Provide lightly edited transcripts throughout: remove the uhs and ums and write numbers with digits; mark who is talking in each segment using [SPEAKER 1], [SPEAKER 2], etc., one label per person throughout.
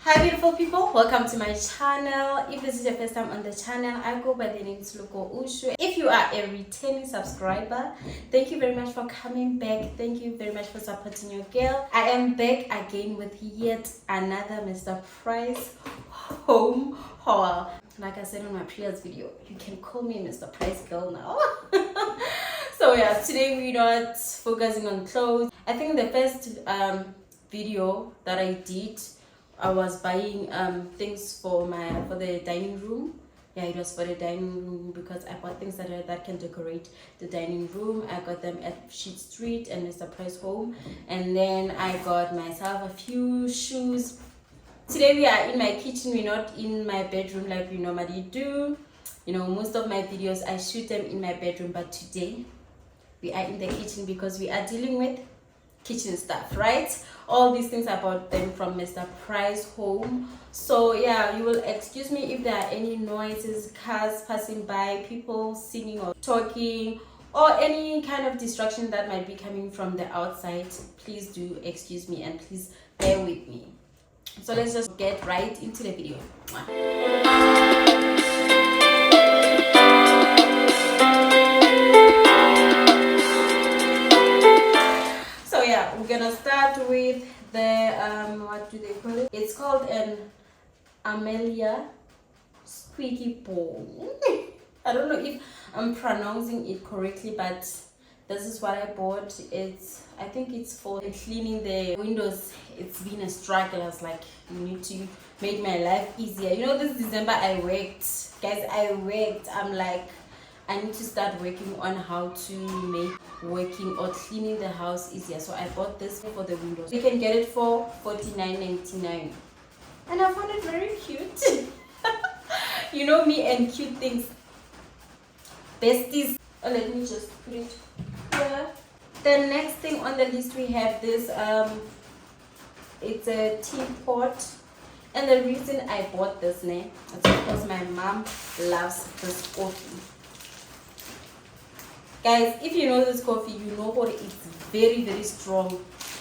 [SPEAKER 1] Hi beautiful people, welcome to my channel. If this is your first time on the channel, I go by the name Sluko Ushu. If you are a returning subscriber, thank you very much for coming back. Thank you very much for supporting your girl. I am back again with yet another Mr. Price home haul. Like I said in my previous video, you can call me Mr. Price girl now. So yeah, today we're not focusing on clothes. I think the first video that I did, I was buying things for the dining room. Yeah, it was for the dining room because I bought things that can decorate the dining room. I got them at Sheet Street and Mr. Price Home, and then I got myself a few shoes. Today we are in my kitchen. We're not in my bedroom like we normally do. You know, most of my videos I shoot them in my bedroom, but today we are in the kitchen because we are dealing with kitchen stuff, right? All these things I bought them from Mr. Price Home. So yeah, you will excuse me if there are any noises, cars passing by, people singing or talking, or any kind of distraction that might be coming from the outside. Please do excuse me and please bear with me. So let's just get right into the video. So yeah, we're gonna start with the what do they call it? It's called an Amelia squeaky bowl. I don't know if I'm pronouncing it correctly, but this is what I bought. I think it's for cleaning the windows. It's been a struggle. I was like, you need to make my life easier. You know, this December I worked, guys. I'm like, I need to start working on how to make working or cleaning the house easier. So I bought this for the windows. You can get it for $49.99, and I found it very cute. You know me and cute things. Besties. Oh, let me just put it here. The next thing on the list we have this. It's a teapot, and the reason I bought this is because my mom loves this coffee. Guys, if you know this coffee, you know what it's very, very strong.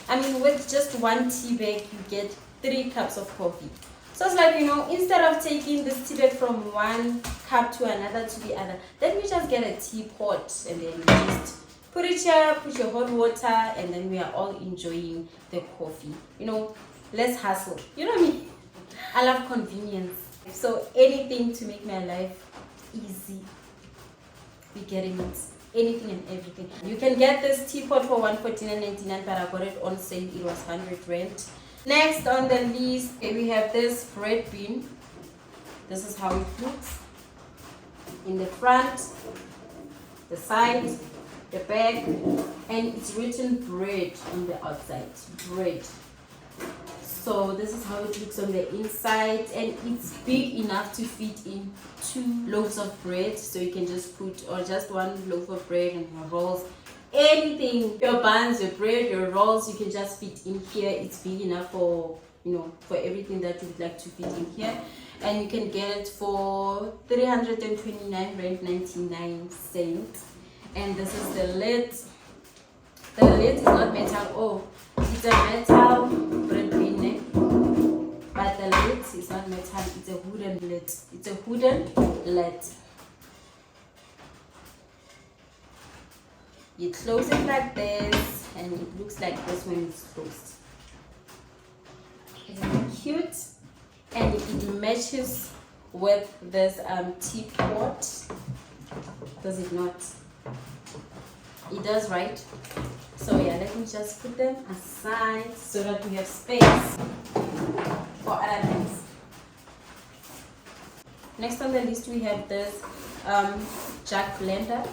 [SPEAKER 1] I mean, with just one tea bag, you get 3 cups of coffee. So it's like, you know, instead of taking this tea bag from one cup to another to the other, let me just get a teapot and then just put it here, put your hot water, and then we are all enjoying the coffee. You know, less hassle. You know me? I love convenience. So anything to make my life easy, we getting it. Anything and everything. You can get this teapot for $149.99, but I got it on sale. It was 100 rand. Next on the list, we have this bread bin. This is how it looks in the front, the side, the back, and it's written bread on the outside. Bread. So this is how it looks on the inside, and it's big enough to fit in 2 loaves of bread. So you can just put, or just 1 loaf of bread and your rolls, anything, your buns, your bread, your rolls, you can just fit in here. It's big enough for, you know, for everything that you would like to fit in here. And you can get it for 329.99 rand. And this is the lid. The lid is not metal. Oh, it's a metal bread bin. But the lid is not metal, it's a wooden lid. It's a wooden lid. You close it like this, and it looks like this when it's closed. Isn't it cute? And it matches with this teapot. Does it not? It does, right? So yeah, let me just put them aside so that we have space for other things. Next on the list we have this jug blender.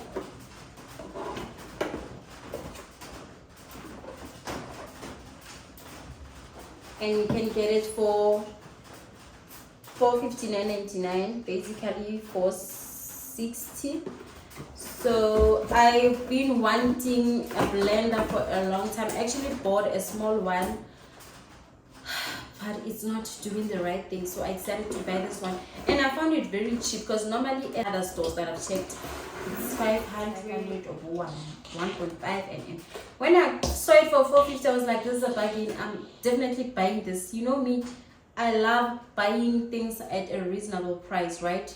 [SPEAKER 1] And you can get it for $459.99, basically $460. So I've been wanting a blender for a long time. I actually bought a small one, but it's not doing the right thing, so I decided to buy this one, and I found it very cheap because normally at other stores that I've checked, it's 500 or 1.5, and when I saw it for $450, I was like, this is a bargain. I'm definitely buying this. You know me, I love buying things at a reasonable price, right?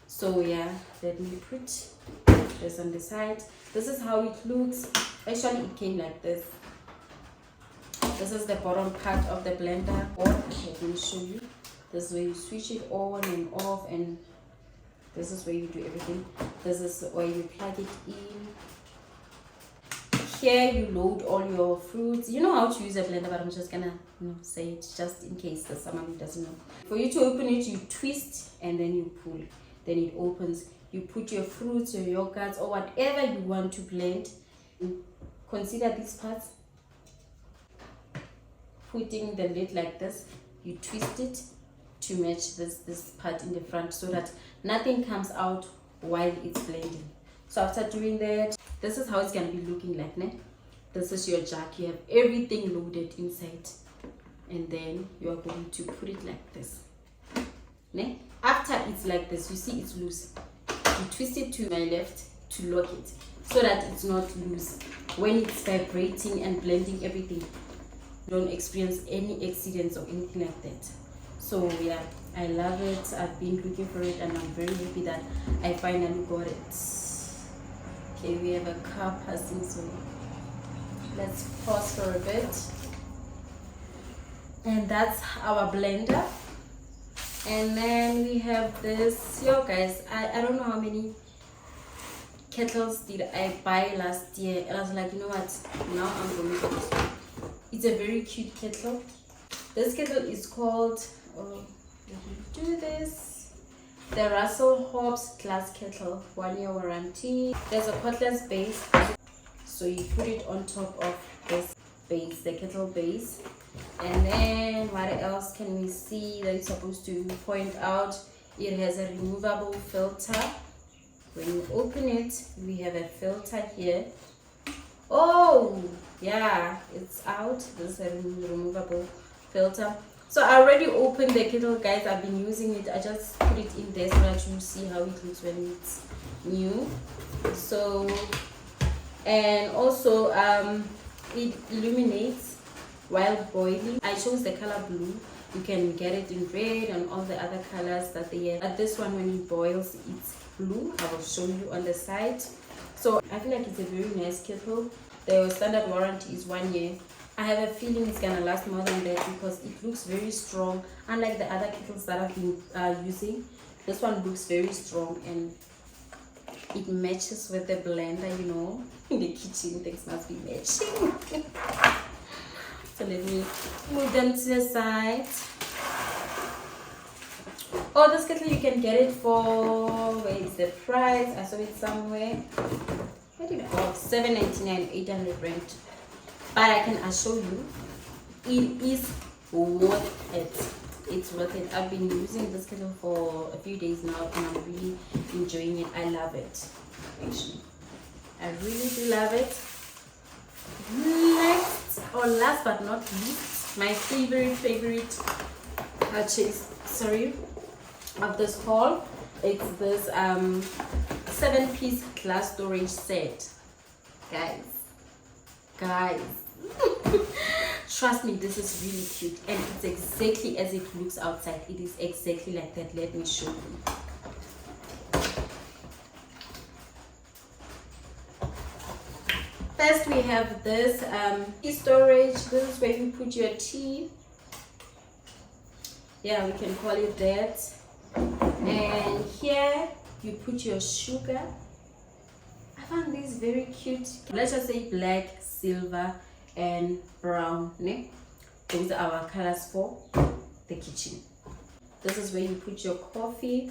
[SPEAKER 1] So yeah, let me put this on the side. This is how it looks. Actually, it came like this. This is the bottom part of the blender. Or let me show you. This is where you switch it on and off, and this is where you do everything. This is where you plug it in. Here you load all your fruits. You know how to use a blender, but I'm just gonna say it just in case there's someone who doesn't know. For you to open it, you twist and then you pull. Then it opens. You put your fruits, your yogurts, or whatever you want to blend. Consider these parts. Putting the lid like this, you twist it to match this part in the front so that nothing comes out while it's blending. So after doing that, this is how it's gonna be looking like, né? This is your jug. You have everything loaded inside, and then you are going to put it like this, né? After it's like this, you see it's loose. You twist it to my left to lock it so that it's not loose. When it's vibrating and blending everything, don't experience any accidents or anything like that. So yeah, I love it. I've been looking for it and I'm very happy that I finally got it. Okay, we have a car passing, so let's pause for a bit. And that's our blender. And then we have this. Yo guys, I don't know how many kettles did I buy last year. And I was like, you know what, now I'm going for this one. It's a very cute kettle. This kettle is called, let me do this, the Hobbs glass kettle, 1 year warranty. There's a cordless base, so you put it on top of this base, the kettle base. And then what else can we see that is supposed to point out? It has a removable filter. When you open it, we have a filter here. Oh yeah, it's out. This is a removable filter. So I already opened the kettle, guys. I've been using it. I just put it in there so that you see how it looks when it's new. So, and also it illuminates while boiling. I chose the color blue. You can get it in red and all the other colors that they have. At this one, when it boils, it's blue. I will show you on the side. So I feel like it's a very nice kettle. The standard warranty is 1 year. I have a feeling it's gonna last more than that because it looks very strong. Unlike the other kettles that I've been using, this one looks very strong and it matches with the blender, you know. In the kitchen, things must be matching. So let me move them to the side. Oh, this kettle you can get it for, where is the price? I saw it somewhere. Where did it go? $7.99, 800 rand. But I can assure you, it is worth it. It's worth it. I've been using this kettle for a few days now and I'm really enjoying it. I love it. Actually, I really do love it. Next, or last but not least, my favorite purchase, of this haul. It's this 7-piece glass storage set. Guys. Trust me, this is really cute and it's exactly as it looks outside. It is exactly like that. Let me show you. First we have this tea storage. This is where you put your tea. Yeah, we can call it that. And here you put your sugar. I found these very cute. Let's just say black, silver and brown, né? Those are our colors for the kitchen. This is where you put your coffee.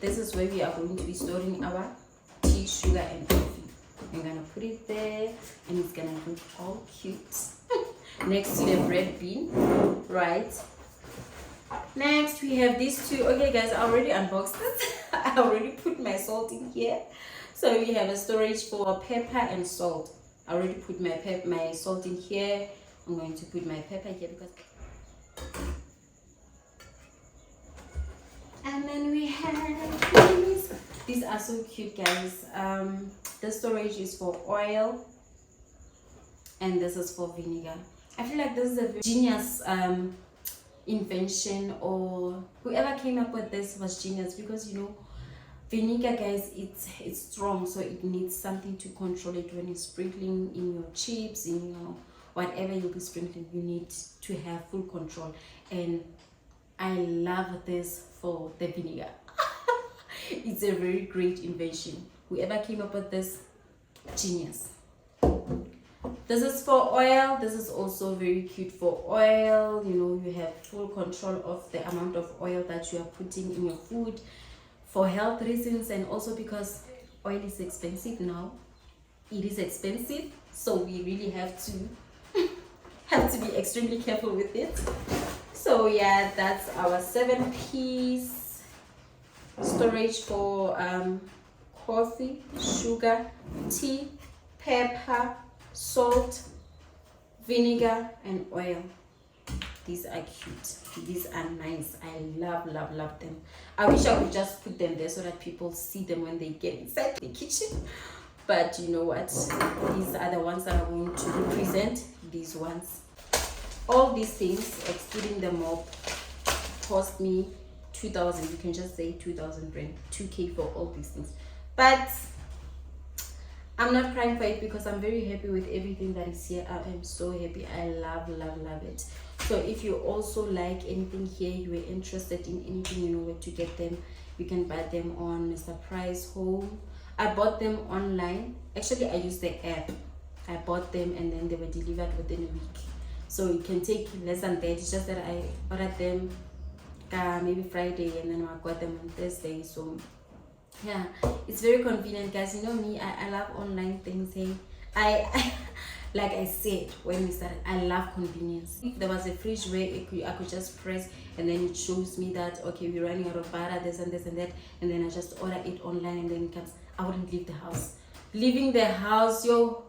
[SPEAKER 1] This is where we are going to be storing our tea, sugar and coffee. I'm gonna put it there and it's gonna look all cute next to the bread bean, right? Next we have these two. Okay guys, I already unboxed it. I already put my salt in here. So we have a storage for pepper and salt. I already put my salt in here. I'm going to put my pepper here because. And then we have these. These are so cute, guys. The storage is for oil, and this is for vinegar. I feel like this is a genius invention, or whoever came up with this was genius, because you know, vinegar, guys, it's strong, so it needs something to control it. When you're sprinkling in your chips, in your whatever you'll be sprinkling, you need to have full control. And I love this for the vinegar. It's a very great invention. Whoever came up with this, genius. This is for oil. This is also very cute for oil. You know, you have full control of the amount of oil that you are putting in your food, for health reasons, and also because oil is expensive now. It is expensive, so we really have to be extremely careful with it. So yeah, that's our 7-piece storage for coffee, sugar, tea, pepper, salt, vinegar, and oil. These are cute. These are nice. I love them. I wish I could just put them there so that people see them when they get inside the kitchen. But you know what? These are the ones that are going to represent these ones. All these things, excluding the mop, cost me 2,000. You can just say 2,000 rand, 2K for all these things. But I'm not crying for it because I'm very happy with everything that is here. I am so happy. I love it. So if you also like anything here, you were interested in anything, you know where to get them. You can buy them on Mr. Price Home. I bought them online. Actually, I used the app. I bought them and then they were delivered within a week. So it can take less than that. It's just that I ordered them maybe Friday and then I got them on Thursday. So yeah, it's very convenient, guys. You know me, I love online things. Hey, I like I said when we started, I love convenience. If there was a fridge where I could just press and then it shows me that okay, we're running out of butter, this and that, and then I just order it online and then it comes, I wouldn't leave the house. Leaving the house,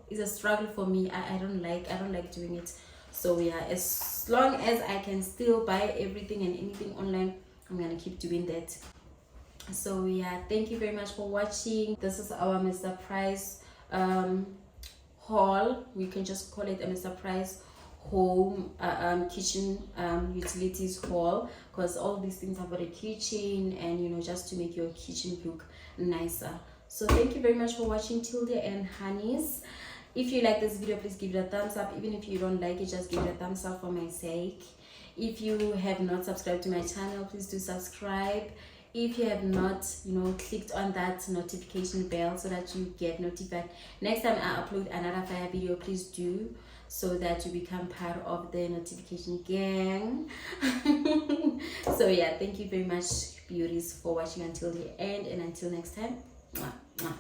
[SPEAKER 1] is a struggle for me. I don't like doing it. So yeah, as long as I can still buy everything and anything online, I'm gonna keep doing that. So yeah, thank you very much for watching. This is our Mr. Price haul. We can just call it a Mr. Price home kitchen utilities haul, because all these things have got a kitchen, and you know, just to make your kitchen look nicer. So thank you very much for watching till the end, honeys. If you like this video, please give it a thumbs up. Even if you don't like it, just give it a thumbs up for my sake. If you have not subscribed to my channel, please do subscribe. If you have not, clicked on that notification bell so that you get notified next time I upload another fire video, please do, so that you become part of the notification gang. So yeah, thank you very much, beauties, for watching until the end, and until next time, mwah, mwah.